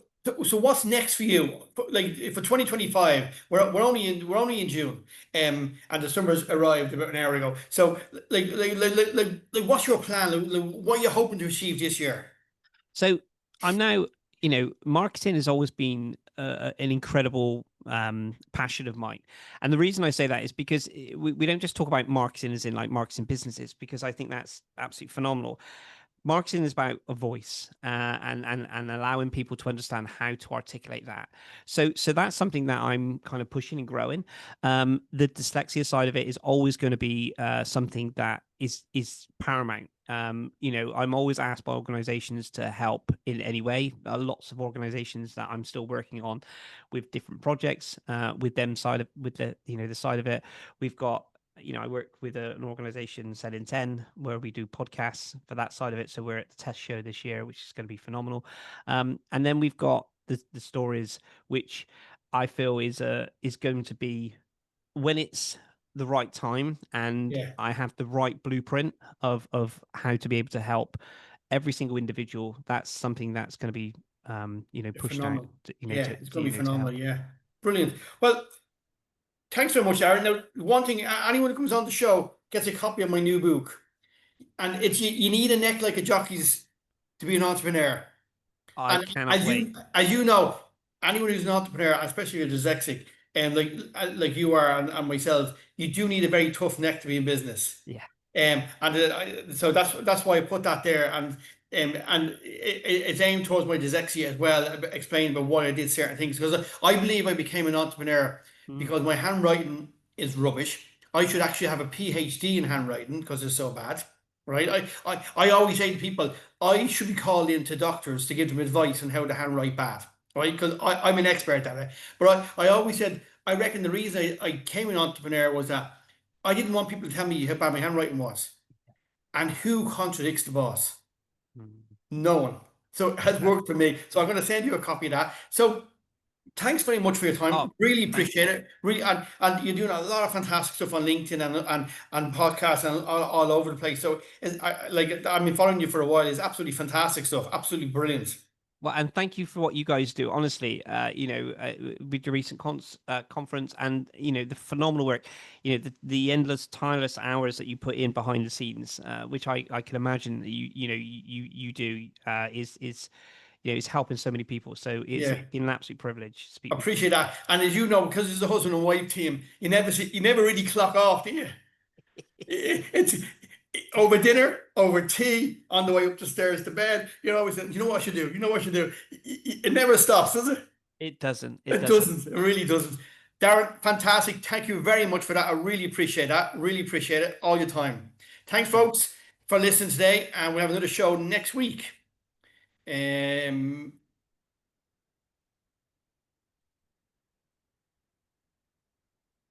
Speaker 1: what's next for you? Like for 2025, we're only in June, and the summer's arrived about an hour ago. So like what's your plan? What are you hoping to achieve this year?
Speaker 2: So I'm now, marketing has always been an incredible passion of mine. And the reason I say that is because we don't just talk about marketing as in like marketing businesses, because I think that's absolutely phenomenal. Marketing is about a voice, and allowing people to understand how to articulate that. So that's something that I'm kind of pushing and growing. The dyslexia side of it is always going to be something that is paramount. I'm always asked by organizations to help in any way. Lots of organizations that I'm still working on with different projects, with them side of with the side of it. We've got, I work with an organization, Set in 10, where we do podcasts for that side of it. So we're at the test show this year, which is going to be phenomenal. And then we've got the stories, which I feel is going to be, when it's the right time and
Speaker 1: Yeah.
Speaker 2: I have the right blueprint of how to be able to help every single individual. That's something that's going to be pushed out
Speaker 1: Phenomenal.
Speaker 2: to,
Speaker 1: Yeah, it's going to be
Speaker 2: to
Speaker 1: phenomenal.
Speaker 2: help.
Speaker 1: Yeah. Brilliant. Well, thanks very much, Darren. Now, one thing, anyone who comes on the show gets a copy of my new book. And it's you need a neck like a jockey's to be an entrepreneur.
Speaker 2: I
Speaker 1: And
Speaker 2: cannot
Speaker 1: as
Speaker 2: wait.
Speaker 1: you know, anyone who's an entrepreneur, especially a dyslexic, and like you are and myself, you do need a very tough neck to be in business.
Speaker 2: Yeah.
Speaker 1: So that's why I put that there, and it's aimed towards my dyslexia as well, explaining about why I did certain things, because I believe I became an entrepreneur
Speaker 2: Mm.
Speaker 1: because my handwriting is rubbish. I should actually have a PhD in handwriting because it's so bad, right? I always say to people, I should be called in to doctors to give them advice on how to handwrite bad, right? Because I'm an expert at it. But I always said, I reckon the reason I became an entrepreneur was that I didn't want people to tell me how bad my handwriting was. And who contradicts the boss?
Speaker 2: Mm.
Speaker 1: No one. So it has
Speaker 2: Exactly.
Speaker 1: worked for me. So I'm going to send you a copy of that. So thanks very much for your time.
Speaker 2: Oh,
Speaker 1: Really
Speaker 2: thank
Speaker 1: appreciate it. Really, and you're doing a lot of fantastic stuff on LinkedIn and podcasts and all over the place. So I've been following you for a while. It's absolutely fantastic stuff. Absolutely brilliant.
Speaker 2: Well, and thank you for what you guys do. Honestly, with the recent conference, and the phenomenal work, the endless, tireless hours that you put in behind the scenes, which I can imagine that you do, is helping so many people. So it's
Speaker 1: Yeah.
Speaker 2: been an absolute privilege to speak with you.
Speaker 1: Appreciate that. And as you know, because it's a husband and wife team, you never really clock off, do you? It's over dinner, over tea, on the way up the stairs to bed. You're always saying, you know what I should do? You know what I should do? It never stops, does it?
Speaker 2: It doesn't. It
Speaker 1: It
Speaker 2: doesn't.
Speaker 1: doesn't. It really doesn't. Darren, fantastic. Thank you very much for that. I really appreciate that. Really appreciate it. All your time. Thanks, folks, for listening today. And we have another show next week.